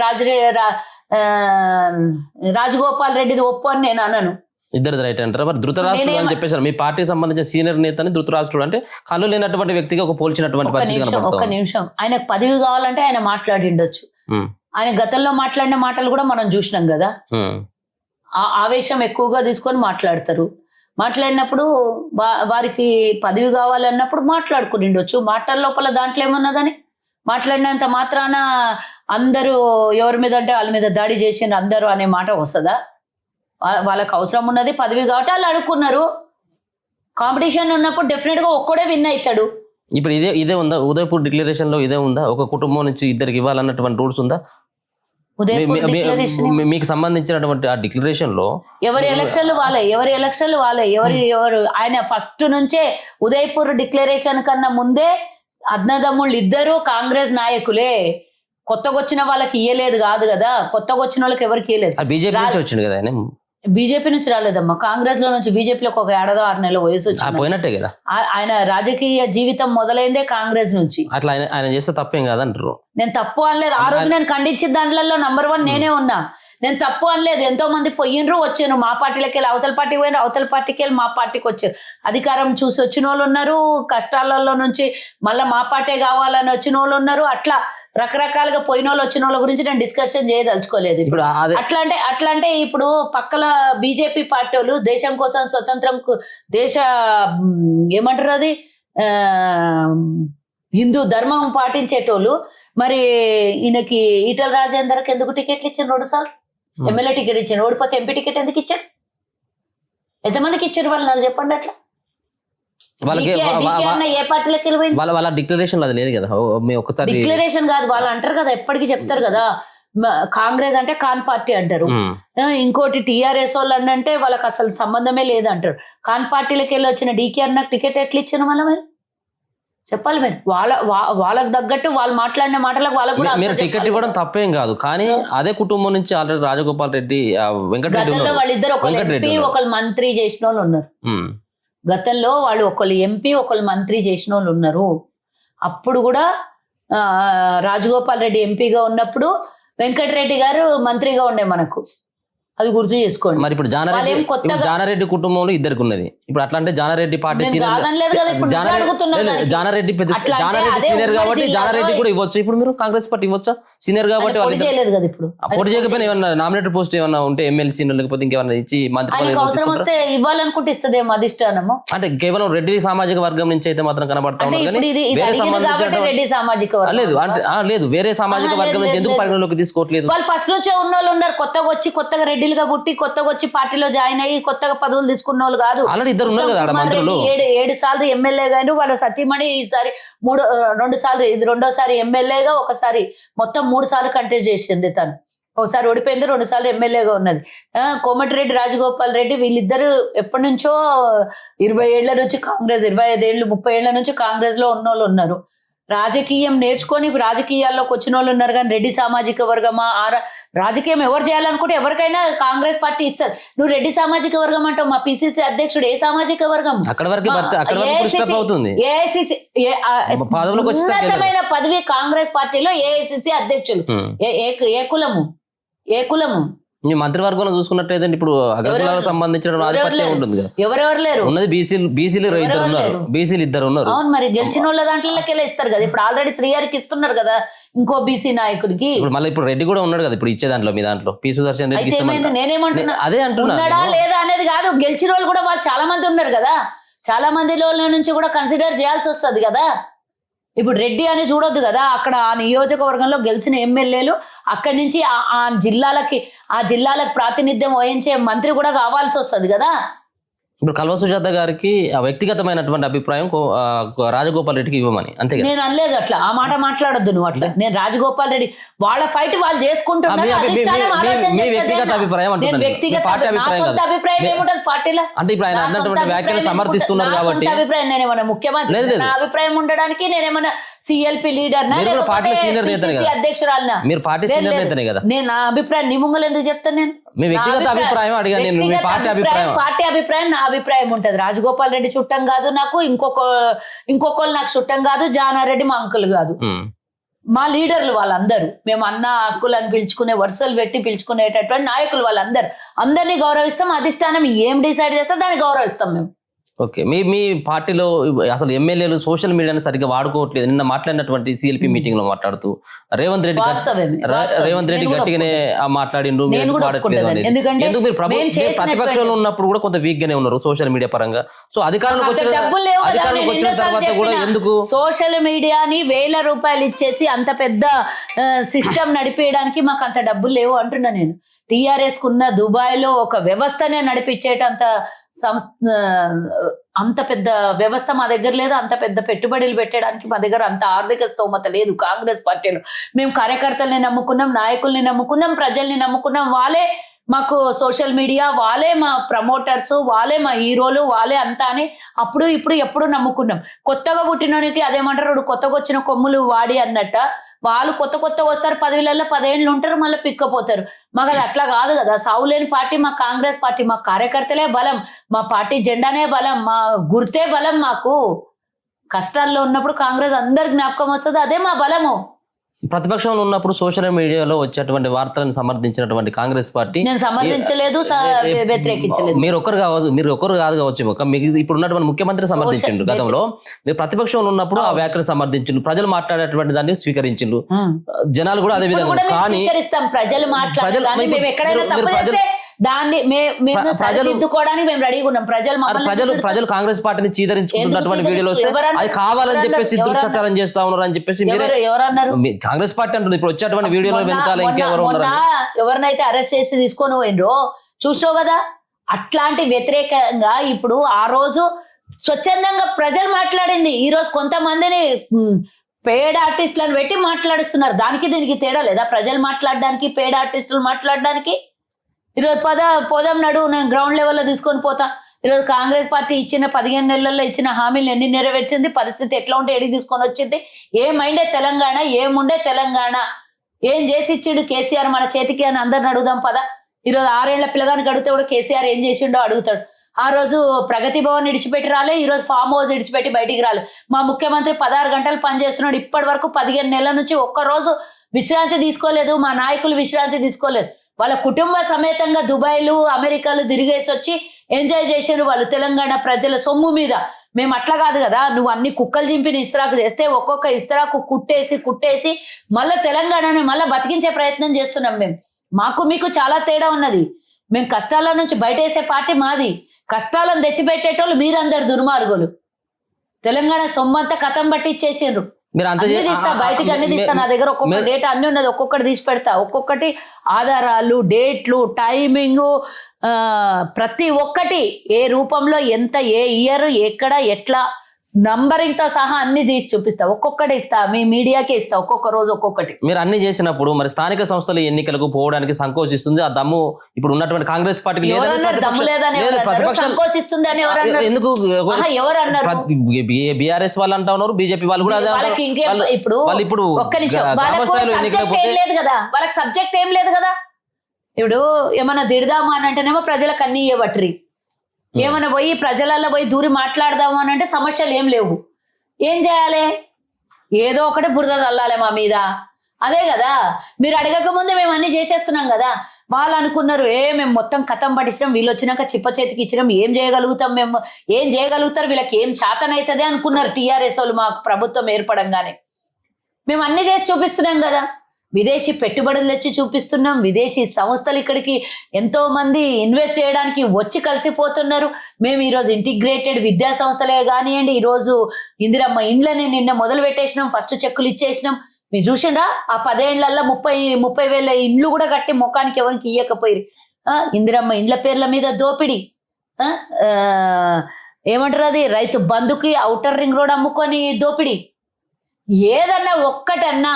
రాజగోపాల్ రెడ్డిది ఒప్పు అని నేను అనను. ఇద్దరు రైట్ అంటారా? మరి ధృతరాష్ట్రుడు అని చెప్పేసారు మీ పార్టీకి సంబంధించిన సీనియర్ నేతని ధృతరాష్ట్రుడు అంటే కళ్ళు లేనటువంటి వ్యక్తిగా ఒక పోల్చినటువంటి పరిస్థితి కనబడుతుంది. ఒక్క నిమిషం, ఆయనకు పదవి కావాలంటే ఆయన మాట్లాడిండొచ్చు. ఆయన గతంలో మాట్లాడిన మాటలు కూడా మనం చూసినాం కదా. ఆవేశం ఎక్కువగా తీసుకొని మాట్లాడతారు. మాట్లాడినప్పుడు వారికి పదవి కావాలన్నప్పుడు మాట్లాడుకునిండొచ్చు. మాటల లోపల దాంట్లో ఏమన్నదని మాట్లాడినంత మాత్రాన అందరూ ఎవరి మీద అంటే వాళ్ళ మీద దాడి చేసిన అందరూ అనే మాట వస్తుందా? వాళ్ళకి అవసరం ఉన్నది పదవి కాబట్టి వాళ్ళు అడుక్కున్నారు. కాంపిటీషన్ ఉన్నప్పుడు డెఫినెట్ గా ఒక్కడే విన్ అవుతాడు. ఇప్పుడు ఇదే ఉందా ఉదయపూర్ డిక్లరేషన్ లో? ఇదే ఉందా? ఒక కుటుంబం నుంచి ఇద్దరికి ఇవ్వాలన్నటువంటి రూల్స్ ఉందా మీకు సంబంధించినటువంటి ఆ డిక్లరేషన్ లో? ఎవరి ఎలక్షన్లు వాళ్ళే. ఎవరు ఆయన ఫస్ట్ నుంచే ఉదయపూర్ డిక్లరేషన్ కన్నా ముందే అన్నదమ్ముళ్ళు ఇద్దరు కాంగ్రెస్ నాయకులే. కొత్తగా వచ్చిన వాళ్ళకి ఇయ్యలేదు కాదు కదా, కొత్తగా వచ్చిన వాళ్ళకి ఎవరికి ఇయ్యలేదు. బీజేపీ నుంచి వచ్చింది కదా ఆయన. బీజేపీ నుంచి రాలేదమ్మా, కాంగ్రెస్ లో నుంచి బీజేపీలోకి ఒక 6 నెలల వయసు వచ్చింది. పోయినట్టే కదా. ఆయన రాజకీయ జీవితం మొదలైందే కాంగ్రెస్ నుంచి. అట్లా ఆయన చేస్తే తప్పేం కాదంటారు. నేను తప్పు అనలేదు. ఆ రోజు నేను ఖండించిన దాంట్లో నంబర్ 1 నేనే ఉన్నా. నేను తప్పు అనలేదు. ఎంతో మంది పోయినరు, వచ్చాను. మా పార్టీలోకి వెళ్ళి అవతల పార్టీకి పోయినారు, అవతల పార్టీకి వెళ్ళి మా పార్టీకి వచ్చారు. అధికారం చూసి వచ్చిన వాళ్ళు ఉన్నారు, కష్టాలలో నుంచి మళ్ళీ మా పార్టీ కావాలని వచ్చిన వాళ్ళు ఉన్నారు. అట్లా రకరకాలుగా పోయిన వాళ్ళు వచ్చిన వాళ్ళ గురించి నేను డిస్కషన్ చేయదలుచుకోలేదు. ఇప్పుడు అట్లా అంటే ఇప్పుడు పక్కల బీజేపీ పార్టీ వాళ్ళు దేశం కోసం స్వతంత్రం ఏమంటారు అది హిందూ ధర్మం పాటించేటోళ్ళు మరి ఈయనకి ఈటల రాజేందర్కి ఎందుకు టికెట్లు ఇచ్చారు? 2 సార్లు ఎమ్మెల్యే టికెట్ ఇచ్చారు. ఓడిపోతే ఎంపీ టికెట్ ఎందుకు ఇచ్చారు? ఎంతమందికి ఇచ్చారు వాళ్ళు నాకు చెప్పండి. అట్లా ఏ పార్టీలోకి వెళ్ళిపోయింది? వాళ్ళ డిక్లరేషన్ అది లేదు కదా. డిక్లరేషన్ కాదు, వాళ్ళు అంటారు కదా, ఎప్పటికీ చెప్తారు కదా, కాంగ్రెస్ అంటే కాన్ పార్టీ అంటారు. ఇంకోటి టీఆర్ఎస్ వాళ్ళు అంటే వాళ్ళకి అసలు సంబంధమే లేదు అంటారు. కాన్ పార్టీలోకి వెళ్ళి వచ్చిన డీకేఆర్ నాకు టికెట్ ఎట్లా ఇచ్చాను మళ్ళీ? మరి చెప్పాలి మీరు వాళ్ళకి తగ్గట్టు వాళ్ళు మాట్లాడిన మాటలకు వాళ్ళకు కూడా మీరు answer టికెట్ చెప్పాలి ఇవ్వడం కదా. తప్పేం కాదు, కానీ అదే కుటుంబం నుంచి ఆల్రెడీ రాజగోపాల్ రెడ్డి వెంకటరెడ్డి గతంలో ఉన్నారు. వాళ్ళిద్దరు ఒకళ్ళు వెంకటరెడ్డి ఎంపీ ఉన్నారు. ఒకళ్ళు మంత్రి చేసిన వాళ్ళు ఉన్నారు. ఉమ్. గతంలో వాళ్ళు ఒకళ్ళు ఎంపీ ఒకళ్ళు మంత్రి చేసిన వాళ్ళు ఉన్నారు. అప్పుడు కూడా రాజగోపాల్ రెడ్డి ఎంపీగా ఉన్నప్పుడు వెంకటరెడ్డి గారు మంత్రిగా ఉండే మనకు, అది గుర్తు చేసుకోండి. మరి ఇప్పుడు వాళ్ళేం కొత్తగా- జానారెడ్డి కుటుంబంలో ఇద్దరికి ఉన్నది. ఇప్పుడు అట్లా అంటే జానారెడ్డి పార్టీ నేను సీనియర్ కాదనలేదు కదా, ఇప్పుడు నువ్వు అడుగుతున్నావు దానికి. జానారెడ్డి పెద్ద అట్లా అంటే జానారెడ్డి అదే సీనియర్ ఉమ్మడి కాబట్టి జిల్లాలో జానారెడ్డి కూడా ఇవ్వచ్చు. ఇప్పుడు మీరు కాంగ్రెస్ పార్టీ ఇవ్వచ్చా సీనియర్ కాబట్టి? ఆయన పోటీ చేయలేదు కదా ఇప్పుడు. పోటీ చేయకపోయినా ఏమన్నా నామినేటెడ్ పోస్ట్ ఏమన్నా ఉంటే ఎమ్మెల్సీ లేకపోతే ఇంకేమన్నా ఇచ్చి మంత్రి పదవి ఆయనకు అవసరం తీసుకుంటారా? వస్తే ఇవ్వాలనుకుంటే ఇస్తుందేమో అధిష్టానము. అంటే కేవలం రెడ్డి సామాజిక వర్గం నుంచి అయితే మాత్రం కనబడతా అంటే ఉన్నారు ఇప్పుడు కానీ ఇది వేరే అడిగింది కాబట్టి సంబంధించిన రెడ్డి సామాజిక వర్గం. లేదు అంటే లేదు వేరే సామాజిక లేదు, వర్గం నుంచి లేదు, ఎందుకు లేదు. పరిగణలోకి తీసుకోవట్లేదు? వాళ్ళు ఫస్ట్ నుంచే ఉన్న వాళ్ళు ఉన్నారు. కొత్తగా రెడ్డిలుగా పుట్టి కొత్తగా వచ్చి పార్టీలో జాయిన్ అయ్యి కొత్తగా పదవులు తీసుకున్న వాళ్ళు కాదు. ఆల్రెడీ ఇద్దరు ఉన్నారు కదా ఆడ ఉత్తమ్ కుమార్ మంత్రులు. రెడ్డి ఏడు సార్లు ఎమ్మెల్యే గాను, వాళ్ళ సతీమణి ఈసారి 2 సార్లు, ఇది 2వ సారి ఎమ్మెల్యేగా, ఒకసారి మొత్తం 3 సార్లు కంటెస్ట్ చేసింది తను. ఒకసారి ఓడిపోయింది, 2 సార్లు ఎమ్మెల్యేగా ఉన్నది. కోమటిరెడ్డి రాజగోపాల్ రెడ్డి వీళ్ళిద్దరు ఎప్పటి నుంచో 20 ఏళ్ల నుంచి కాంగ్రెస్, 25 ఏళ్ళు 30 ఏళ్ల నుంచి కాంగ్రెస్ లో ఉన్న వాళ్ళు ఉన్నారు. రాజకీయం నేర్చుకొని రాజకీయాల్లోకి వచ్చిన వాళ్ళు ఉన్నారు. కానీ రెడ్డి సామాజిక వర్గమా రాజకీయం ఎవరు చేయాలనుకుంటే ఎవరికైనా కాంగ్రెస్ పార్టీ ఇస్తారు. నువ్వు రెడ్డి సామాజిక వర్గం అంటావు, మా పిసిసి అధ్యక్షుడు ఏ సామాజిక వర్గం? అక్కడ వరకు పుష్పం అవుతుంది. ఏఐసిసి పదవులకు వచ్చేసరికి ఉన్నతమైన పదవి కాంగ్రెస్ పార్టీలో ఏఐసిసి అధ్యక్షులు. ఏ కులము మీ మంత్రివర్గంలో చూసుకున్నట్టయితే ఇప్పుడు అగ్రకులాలకు సంబంధించిన ఆధిపత్యం ఉంటుంది కదా. ఎవరెవరు లేరు. ఉన్నది బీసీలు ఇద్దరు ఉన్నారు. అవును, మరి గెలిచిన వాళ్ళ దాంట్లోకెళ్ళి ఇస్తారు కదా. ఇప్పుడు ఆల్రెడీ శ్రీహరికి ఇస్తున్నారు కదా ఇంకో బీసీ నాయకుడికి. మళ్ళీ ఇప్పుడు రెడ్డి కూడా ఉన్నాడు కదా ఇప్పుడు ఇచ్చే దాంట్లో, మీ దాంట్లో పి సుదర్శన్ రెడ్డి అయితే ఏమైంది? నేనేమంటున్నా, అదే అంటున్నా, ఉన్నాడా లేదా అనేది కాదు. గెలిచిన వాళ్ళు కూడా వాళ్ళు చాలా మంది ఉన్నారు కదా. చాలా మంది నుంచి కూడా కన్సిడర్ చేయాల్సి వస్తుంది కదా. ఇప్పుడు రెడ్డి అని చూడొద్దు కదా. అక్కడ ఆ నియోజకవర్గంలో గెలిచిన ఎమ్మెల్యేలు అక్కడి నుంచి ఆ జిల్లాలకు ప్రాతినిధ్యం వహించే మంత్రి కూడా కావాల్సి వస్తుంది కదా. ఇప్పుడు కల్వ సుజాత గారికి ఆ వ్యక్తిగతమైనటువంటి అభిప్రాయం రాజగోపాల్ రెడ్డికి ఇవ్వమని, అంతే కదా? నేను అనలేదు అట్లా, ఆ మాట మాట్లాడొద్దు నువ్వు అట్లా. నేను రాజగోపాల్ రెడ్డి వాళ్ళ ఫైట్ వాళ్ళు చేసుకుంటున్నారు. అధిష్టానం ఆలోచన మీ వ్యక్తిగత అభిప్రాయం నేను అంటున్నాను. వ్యక్తిగత పార్టీ నా అభిప్రాయం సొంత కాదు. అభిప్రాయం ఏముంటది పార్టీలో? అంటే ఇప్పుడు ఆయన నా అన్నటువంటి సొంత వ్యాఖ్యలు అభిప్రాయం సమర్థిస్తున్నారు నా కాబట్టి సొంత అభిప్రాయం నేనేమన్నా ముఖ్యమంత్రి లేదు, లేదు. నా అభిప్రాయం ఉండడానికి నేనేమన్నా సిఎల్పి లీడర్ మీరు కూడా పార్టీ సీనియర్ నేతనే కదా. అధ్యక్షురాలనా? మీరు పార్టీ సీనియర్ నేతనే కదా. నేను నా అభిప్రాయం నీ ముంగలు ఎందుకు చెప్తాను? నేను మీ వ్యక్తిగత అభిప్రాయం అడిగా నేను, మీ పార్టీ అభిప్రాయం. పార్టీ అభిప్రాయం నా అభిప్రాయం ఉంటది. రాజగోపాల్ రెడ్డి చుట్టం కాదు నాకు, ఇంకొకళ్ళు నాకు చుట్టం కాదు, జానారెడ్డి మా అంకుల్ కాదు, మా లీడర్లు వాళ్ళందరూ. మేము అన్న హక్కులను పిలుచుకునే వరుసలు పెట్టి పిలుచుకునేటటువంటి నాయకులు వాళ్ళందరూ. అందరినీ గౌరవిస్తాం. అధిష్టానం ఏం డిసైడ్ చేస్తే దాన్ని గౌరవిస్తాం మేము. ఓకే, మీ పార్టీలో అసలు ఎమ్మెల్యేలు సోషల్ మీడియాని సరిగ్గా వాడుకోవట్లేదు. నిన్న మాట్లాడినటువంటి సిఎల్పి మీటింగ్ లో మాట్లాడుతూ రేవంత్ రెడ్డి గట్టిగానే మాట్లాడిండు. ఎందుకంటే ఎందుకు మీరు ప్రతిపక్షంలో ఉన్నప్పుడు కూడా కొంత వీక్ గానే ఉన్నారు సోషల్ మీడియా పరంగా. సో అధికారంలోకి వచ్చిన తర్వాత కూడా ఎందుకు సోషల్ మీడియాని 1000 రూపాయలు ఇచ్చేసి అంత పెద్ద సిస్టమ్ నడిపేయడానికి మాకు అంత డబ్బులు లేవు అంటున్నా నేను. టిఆర్ఎస్ కున్న దుబాయ్ లో ఒక వ్యవస్థనే నడిపించేటంత అంత పెద్ద వ్యవస్థ మా దగ్గర లేదు. అంత పెద్ద పెట్టుబడులు పెట్టడానికి మా దగ్గర అంత ఆర్థిక స్తోమత లేదు కాంగ్రెస్ పార్టీలో. మేము కార్యకర్తల్ని నమ్ముకున్నాం, నాయకుల్ని నమ్ముకున్నాం, ప్రజల్ని నమ్ముకున్నాం. వాళ్ళే మాకు సోషల్ మీడియా, వాళ్ళే మా ప్రమోటర్స్, వాళ్ళే మా హీరోలు, వాళ్ళే అంతా అని అప్పుడు ఇప్పుడు ఎప్పుడు నమ్ముకున్నాం. కొత్తగా పుట్టినోనికి అదేమంటారు, కొత్తగా వచ్చిన కొమ్ములు వాడి అన్నట్ట. వాళ్ళు కొత్తగా వస్తారు, 10 ఏళ్ళు ఉంటారు, మళ్ళీ పిక్కపోతారు. మాకు అది అట్లా కాదు కదా. సావులేని పార్టీ మా కాంగ్రెస్ పార్టీ. మా కార్యకర్తలే బలం, మా పార్టీ జెండానే బలం, మా గుర్తే బలం. మాకు కష్టాల్లో ఉన్నప్పుడు కాంగ్రెస్ అందరికి జ్ఞాపకం వస్తుంది, అదే మా బలము. ప్రతిపక్షంలో ఉన్నప్పుడు సోషల్ మీడియాలో వచ్చేటువంటి వార్తలను సమర్థించినటువంటి కాంగ్రెస్ పార్టీ నేను సమర్థించలేదు, వ్యతిరేకించలేదు. మీరు ఒక్కరు కాదు కావచ్చు, ఇప్పుడు ఉన్నటువంటి ముఖ్యమంత్రి సమర్థించిండు. గతంలో మీరు ప్రతిపక్షంలో ఉన్నప్పుడు ఆ వ్యాఖ్యను సమర్థించిండు, ప్రజలు మాట్లాడేటువంటి దాన్ని స్వీకరించిండు, జనాలు కూడా అదే విధంగా. కానీ ప్రజలు మాట్లాడాలి, మేము ఎక్కడైనా తప్పు చేస్తే దాన్ని మేము సరిదిద్దుకోవడానికి మేము రెడీగా ఉన్నాం. ప్రజలు కాంగ్రెస్ పార్టీని చీదరించుకుంటున్నటువంటి వీడియోలు వస్తే అది కావాలని చెప్పేసి దుష్ప్రచారం చేస్తా ఉన్నారు అని చెప్పేసి ఎవరన్నారు? కాంగ్రెస్ పార్టీ అంటుంది. ఇప్పుడు వచ్చేటువంటి వీడియోలో వెనకాల ఇంకెవరు ఉన్నారు? ఎవరినైతే అరెస్ట్ చేసి తీసుకొని పోయినరో చూసావు కదా. అట్లాంటి వ్యతిరేకంగా ఇప్పుడు ఆ రోజు స్వచ్ఛందంగా ప్రజలు మాట్లాడింది. ఈ రోజు కొంతమందిని పేడ్ ఆర్టిస్టులను పెట్టి మాట్లాడిస్తున్నారు. దానికి దీనికి తేడా లేదా? ప్రజలు మాట్లాడడానికి, పేడ్ ఆర్టిస్టులు మాట్లాడడానికి. ఈరోజు పోదాం నడు, నేను గ్రౌండ్ లెవెల్లో తీసుకొని పోతా. ఈరోజు కాంగ్రెస్ పార్టీ ఇచ్చిన 15 నెలల్లో ఇచ్చిన హామీలు ఎన్ని నెరవేర్చింది, పరిస్థితి ఎట్లా ఉంటే ఎడికి తీసుకొని వచ్చింది, ఏమైండే తెలంగాణ, ఏముండే తెలంగాణ, ఏం చేసి ఇచ్చిండు కేసీఆర్ మన చేతికి అని అందరిని అడుగుదాం పద. ఈరోజు 6 ఏళ్ల పిల్లగానికి అడిగితే కూడా కేసీఆర్ ఏం చేసిండో అడుగుతాడు. ఆ రోజు ప్రగతి భవన్ ఇడిచిపెట్టి రాలే, ఈ రోజు ఫామ్ హౌస్ ఇడిచిపెట్టి బయటికి రాలే. మా ముఖ్యమంత్రి 16 గంటలు పనిచేస్తున్నాడు, ఇప్పటి వరకు 15 నెలల నుంచి ఒక్కరోజు విశ్రాంతి తీసుకోలేదు. మా నాయకులు విశ్రాంతి తీసుకోలేదు. వాళ్ళ కుటుంబ సమేతంగా దుబాయ్లు అమెరికాలు తిరిగేసి వచ్చి ఎంజాయ్ చేసారు వాళ్ళు తెలంగాణ ప్రజల సొమ్ము మీద. మేము అట్లా కాదు కదా, నువ్వు అన్ని కుక్కలు చింపిన ఇస్తరాకు చేస్తే ఒక్కొక్క ఇస్తరాకు కుట్టేసి మళ్ళీ తెలంగాణని మళ్ళీ బతికించే ప్రయత్నం చేస్తున్నాం మేము. మాకు మీకు చాలా తేడా ఉన్నది. మేము కష్టాల నుంచి బయటేసే పార్టీ మాది, కష్టాలను తెచ్చిపెట్టేటోళ్ళు మీరందరు దుర్మార్గులు. తెలంగాణ సొమ్మంతా కథం పట్టి ఇచ్చేసిండ్రు. మీరు అంత బయటికి అన్ని తీస్తా, నా దగ్గర ఒక్కొక్క డేటా అన్ని ఉన్నది, ఒక్కొక్కటి తీసి పెడతా. ఒక్కొక్కటి ఆధారాలు, డేట్లు, టైమింగ్, ప్రతి ఒక్కటి ఏ రూపంలో ఎంత, ఏ ఇయర్, ఎక్కడ, ఎట్లా, నంబరింగ్ తో సహా అన్ని తీసి చూపిస్తా. ఒక్కొక్కటి ఇస్తా, మీ మీడియాకే ఇస్తా, ఒక్కొక్క రోజు ఒక్కొక్కటి. మీరు అన్ని చేసినప్పుడు మరి స్థానిక సంస్థల ఎన్నికలకు పోవడానికి సంకోచిస్తుంది ఆ దమ్ము ఇప్పుడు ఉన్నటువంటి కాంగ్రెస్ పార్టీకి దమ్ము లేదని సంకోచిస్తుంది అని ఎందుకు ఎవరు అన్నారు? బీఆర్ఎస్ వాళ్ళు అంటా ఉన్నారు, బీజేపీ వాళ్ళు కూడా వాళ్ళకి ఇప్పుడు ఒక్క నిమిషం, లేదు కదా, వాళ్ళకి సబ్జెక్ట్ ఏం లేదు కదా. ఇప్పుడు ఏమన్నా తిడదామా అని అంటేనేమో ప్రజలకు అన్ని ఇవ్వబట్రి, ఏమన్నా పోయి ప్రజలలో పోయి దూరి మాట్లాడదాము అని అంటే సమస్యలు ఏం లేవు. ఏం చేయాలి? ఏదో ఒకటి బురద చల్లాలి మా మీద. అదే కదా, మీరు అడగక ముందే మేము అన్ని చేసేస్తున్నాం కదా. వాళ్ళు అనుకున్నారు మేము మొత్తం కథం పట్టించడం, వీళ్ళు వచ్చినాక చిప్ప చేతికి ఇచ్చినాం, ఏం చేయగలుగుతాం మేము, ఏం చేయగలుగుతారు, వీళ్ళకి ఏం చేతనైతుంది అనుకున్నారు టీఆర్ఎస్ వాళ్ళు. మాకు ప్రభుత్వం ఏర్పడంగానే మేము అన్ని చేసి చూపిస్తున్నాం కదా. విదేశీ పెట్టుబడులు తెచ్చి చూపిస్తున్నాం, విదేశీ సంస్థలు ఇక్కడికి ఎంతో మంది ఇన్వెస్ట్ చేయడానికి వచ్చి కలిసిపోతున్నారు. మేము ఈరోజు ఇంటిగ్రేటెడ్ విద్యా సంస్థలే కానివ్వండి, ఈరోజు ఇందిరమ్మ ఇండ్లని నిన్న మొదలు పెట్టేసినాం, ఫస్ట్ చెక్కులు ఇచ్చేసినాం. మీరు చూసిండ్రా ఆ 10 ఏళ్లలో 30,000 ఇండ్లు కూడా కట్టి ముఖానికి ఎవరికి ఇయ్యకపోయి. ఇందిరమ్మ ఇండ్ల పేర్ల మీద దోపిడి. ఏమంటారు అది, రైతు బంధుకి ఔటర్ రింగ్ రోడ్ అమ్ముకొని దోపిడి. ఏదన్నా ఒక్కటన్నా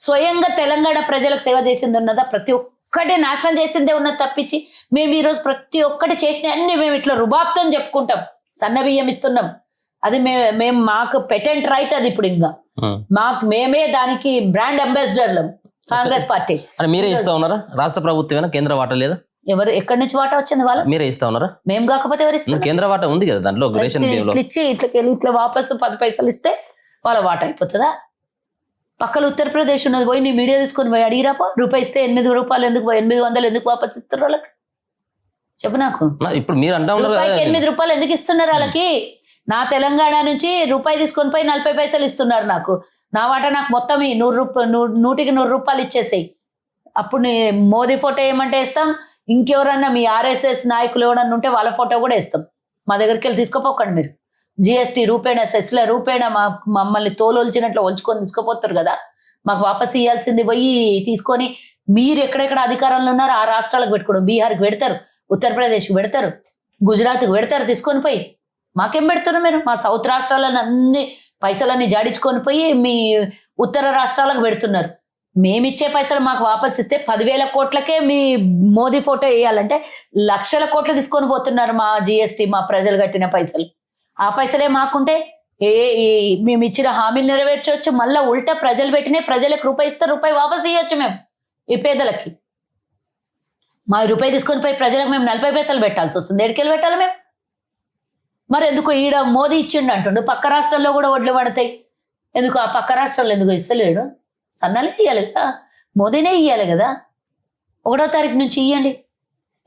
స్వయంగా తెలంగాణ ప్రజలకు సేవ చేసింది ఉన్నదా? ప్రతి ఒక్కటి నాశనం చేసిందే ఉన్నది తప్పించి మేము ఈరోజు ప్రతి ఒక్కటి చేసిన అన్ని మేము ఇట్లా రుబాబ్తో చెప్పుకుంటాం. సన్న బియ్యం ఇస్తున్నాం, అది మేము మాకు పెటెంట్ రైట్ అది. ఇప్పుడు ఇంకా మేమే దానికి బ్రాండ్ అంబాసిడర్లం కాంగ్రెస్ పార్టీ. మీరే ఇస్తా ఉన్నారా? రాష్ట్ర ప్రభుత్వం కేంద్ర వాటా లేదా? ఎవరు ఎక్కడి నుంచి వాటా వచ్చింది? వాళ్ళు మీరే ఇస్తా ఉన్నారా? మేము కాకపోతే ఎవరు ఇస్తారు? కేంద్ర వాటా ఉంది కదా దాంట్లో. ఇచ్చి ఇట్లా వాపసు 10 పైసలు ఇస్తే వాళ్ళ వాటా అయిపోతుందా? పక్కన ఉత్తరప్రదేశ్ ఉన్నది, పోయి నీ మీడియా తీసుకొని పోయి అడిగిరాపో. రూపాయి ఇస్తే 8 రూపాయలు ఎందుకు, 800 ఎందుకు వాపస్ ఇస్తారు వాళ్ళకి? చెప్పు నాకు. ఇప్పుడు మీరు అంటే 8 రూపాయలు ఎందుకు ఇస్తున్నారు వాళ్ళకి? నా తెలంగాణ నుంచి రూపాయి తీసుకొని పోయి 40 పైసలు ఇస్తున్నారు నాకు. నా వాటా నాకు మొత్తం 100కి 100 రూపాయలు ఇచ్చేసాయి. అప్పుడు మోదీ ఫోటో ఏమంటే ఇస్తాం, ఇంకెవరన్నా మీ ఆర్ఎస్ఎస్ నాయకులు ఎవరన్నా ఉంటే వాళ్ళ ఫోటో కూడా ఇస్తాం. మా దగ్గరికి వెళ్ళి తీసుకోపోకండి మీరు. జిఎస్టీ రూపేణ, సెస్ల రూపేణ మమ్మల్ని తోలొల్చినట్లు ఒలుచుకొని తీసుకుపోతారు కదా. మాకు వాపస్ ఇవ్వాల్సింది పోయి తీసుకొని మీరు ఎక్కడెక్కడ అధికారంలో ఉన్నారో ఆ రాష్ట్రాలకు పెట్టుకోవడం. బీహార్కి పెడతారు, ఉత్తరప్రదేశ్కి పెడతారు, గుజరాత్కి పెడతారు, తీసుకొని పోయి మాకేం పెడుతున్నారు మీరు? మా సౌత్ రాష్ట్రాలను అన్ని పైసలన్నీ జాడించుకొని పోయి మీ ఉత్తర రాష్ట్రాలకు పెడుతున్నారు. మేమిచ్చే పైసలు మాకు వాపస్ ఇస్తే 10,000 కోట్లకే మీ మోదీ ఫోటో వేయాలంటే లక్షల కోట్లు తీసుకొని పోతున్నారు. మా జిఎస్టీ, మా ప్రజలు కట్టిన పైసలు, ఆ పైసలే మాకుంటే మేము ఇచ్చిన హామీలు నెరవేర్చవచ్చు. మళ్ళీ ఉల్టా ప్రజలు పెట్టినాయి, ప్రజలకు రూపాయి ఇస్తే రూపాయి వాపస్ ఇవ్వచ్చు మేము ఈ పేదలకి. మా రూపాయి తీసుకొని పోయి ప్రజలకు మేము 40 పైసలు పెట్టాల్సి వస్తుంది. ఎడికెళ్ళి పెట్టాలి మేము? మరి ఎందుకు ఈడ మోదీ ఇచ్చిండు అంటుండు, పక్క రాష్ట్రాల్లో కూడా ఒడ్లు పడతాయి, ఎందుకు ఆ పక్క రాష్ట్రాల్లో ఎందుకు ఇస్తలేడు? సన్నాలే ఇవ్వాలి కదా, మోదీనే ఇవ్వాలి కదా. 1వ తారీఖు నుంచి ఇవ్వండి.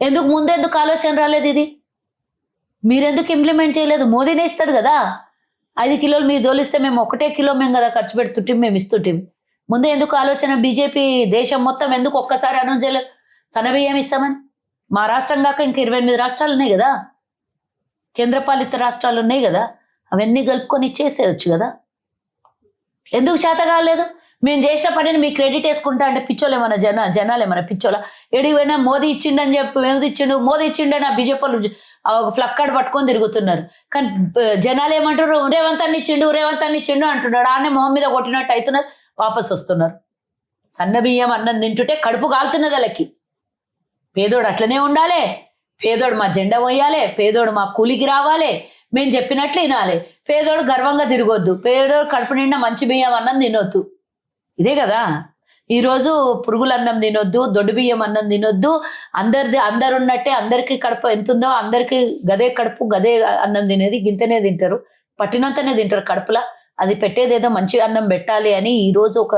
ఎందుకు ముందెందుకు ఆలోచన రాలేదు? ఇది మీరెందుకు ఇంప్లిమెంట్ చేయలేదు? మోదీనే ఇస్తాడు కదా. 5 కిలోలు మీరు దోలిస్తే మేము 1 కిలో మేము కదా ఖర్చు పెడుతుంటాం, మేము ఇస్తుంటాం. ముందే ఎందుకు ఆలోచన? బీజేపీ దేశం మొత్తం ఎందుకు ఒక్కసారి అనౌన్స్ చేయలేదు సన్నబియ్యం ఇస్తామని? మా రాష్ట్రం కాక ఇంకా 28 రాష్ట్రాలు ఉన్నాయి కదా, కేంద్రపాలిత రాష్ట్రాలు ఉన్నాయి కదా, అవన్నీ కలుపుకొని ఇచ్చేసేయచ్చు కదా. ఎందుకు చేత కాలేదు? మేము చేసిన పనిని మీ క్రెడిట్ వేసుకుంటా అంటే పిచ్చోళ్ళు ఏమన్నా జనాలు ఏమన్నా పిచ్చోళ్ళ? ఎడిపోయినా మోదీ ఇచ్చిండని చెప్పి మోదీ ఇచ్చిండని ఆ బీజేపీ వాళ్ళు ఫ్లక్ కార్డ్ పట్టుకొని తిరుగుతున్నారు. కానీ జనాలు ఏమంటారు? రేవంత్ అన్ని ఇచ్చిండు అంటున్నాడు. ఆనే మొహం మీద కొట్టినట్టు అవుతున్నది, వాపస్ వస్తున్నారు. సన్న బియ్యం అన్నం తింటుంటే కడుపు కాలుతున్నది వాళ్ళకి. పేదోడు అట్లనే ఉండాలి, పేదోడు మా జెండా పోయాలి, పేదోడు మా కూలికి రావాలి, మేము చెప్పినట్లు వినాలి, పేదోడు గర్వంగా తిరగొద్దు, పేదోడు కడుపు నిండా మంచి బియ్యం అన్నం తినొద్దు. ఇదే కదా ఈరోజు పురుగుల అన్నం తినొద్దు, దొడ్డు బియ్యం అన్నం తినొద్దు, అందరు ఉన్నట్టే అందరికీ కడుపు ఎంతుందో అందరికీ గదే కడుపు గదే అన్నం తినేది, గింతనే తింటారు, పట్టినంతనే తింటారు కడుపులా. అది పెట్టేదేదో మంచి అన్నం పెట్టాలి అని ఈరోజు ఒక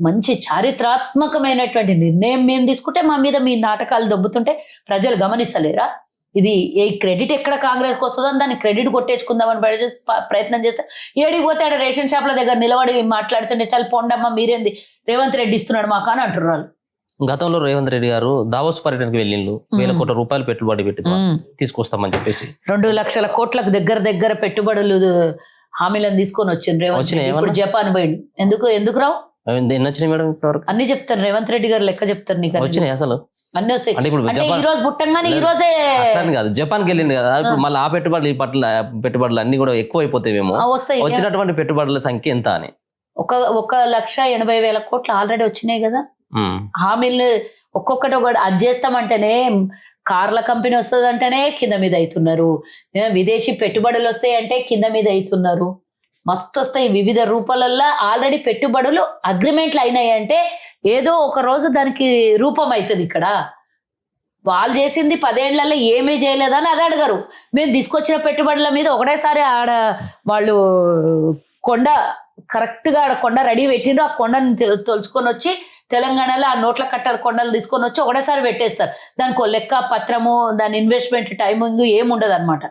మంచి చారిత్రాత్మకమైనటువంటి నిర్ణయం మేము తీసుకుంటే మా మీద మీ నాటకాలు దొబ్బుతుంటే ప్రజలు గమనిస్తలేరా? ఇది ఏ క్రెడిట్ ఎక్కడ కాంగ్రెస్కి వస్తుందో దాన్ని క్రెడిట్ కొట్టేసుకుందామని ప్రయత్నం చేస్తే ఏడికి పోతే ఆడ రేషన్ షాప్ల దగ్గర నిలబడి మాట్లాడుతుంటే చాలా పొండమ్మ మీరేంది రేవంత్ రెడ్డి ఇస్తున్నాడు మాకు అని అంటున్నారు. గతంలో రేవంత్ రెడ్డి గారు దావోస్ పర్యటనకు వెళ్ళిండు, 1000 కోట్ల రూపాయలు పెట్టుబడి పెట్టి తీసుకొస్తామని చెప్పేసి 2 లక్షల కోట్లకు దగ్గర పెట్టుబడులు హామీలను తీసుకొని వచ్చిండు రేవంత్ రెడ్డి. ఇప్పుడు జపాన్ పోయిండు. ఎందుకు రావు? ఎన్ని వచ్చినాయి మేడం ఇప్పటివరకు? అన్ని చెప్తారు రేవంత్ రెడ్డి గారు లెక్క చెప్తారు నీకు. వచ్చినాయి అసలు అన్ని వస్తాయి. అంటే ఈ రోజు పుట్టంగానే ఈ రోజే కాదు, జపాన్కి వెళ్ళింది కదా, ఇప్పుడు మళ్ళీ ఆ పెట్టుబడులు ఈ పెట్టుబడులు అన్ని కూడా ఎక్కువ అయిపోతాయేమో. వస్తాయి. వచ్చినటువంటి పెట్టుబడుల సంఖ్య ఎంత అని 1,80,000 కోట్లు ఆల్రెడీ వచ్చినాయి కదా. హామీలు ఒక్కొక్కటి అది చేస్తామంటేనే కార్ల కంపెనీ వస్తుంది అంటేనే కింద మీద అవుతున్నారు, విదేశీ పెట్టుబడులు వస్తాయంటే కింద మీద అవుతున్నారు, మస్తు వస్తాయి వివిధ రూపాలల్లో. ఆల్రెడీ పెట్టుబడులు అగ్రిమెంట్లు అయినాయి అంటే ఏదో ఒక రోజు దానికి రూపం అవుతుంది. ఇక్కడ వాళ్ళు చేసింది 10 ఏళ్లలో ఏమీ చేయలేదని అది అడగరు. మేము తీసుకొచ్చిన పెట్టుబడుల మీద ఒకటేసారి ఆడ వాళ్ళు కరెక్ట్గా ఆడ కొండ రెడీ పెట్టిండ్రు, ఆ కొండని తొలుచుకొని వచ్చి తెలంగాణలో ఆ నోట్ల కట్టల కొండలు తీసుకొని వచ్చి ఒకటేసారి పెట్టేస్తారు. దానికి లెక్క పత్రము, దాని ఇన్వెస్ట్మెంట్ టైమింగ్ ఏముండదు అనమాట.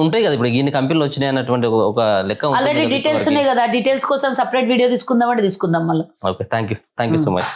ఉంటాయి కదా, ఇప్పుడు ఇన్ని కంపెనీలు వచ్చినాయి అన్నటువంటి ఒక లెక్క ఆల్రెడీ డీటెయిల్స్ ఉన్నాయి కదా. డీటెయిల్స్ కోసం సపరేట్ వీడియో తీసుకుందామంటే తీసుకుందాం మళ్ళీ. Okay, thank you so much.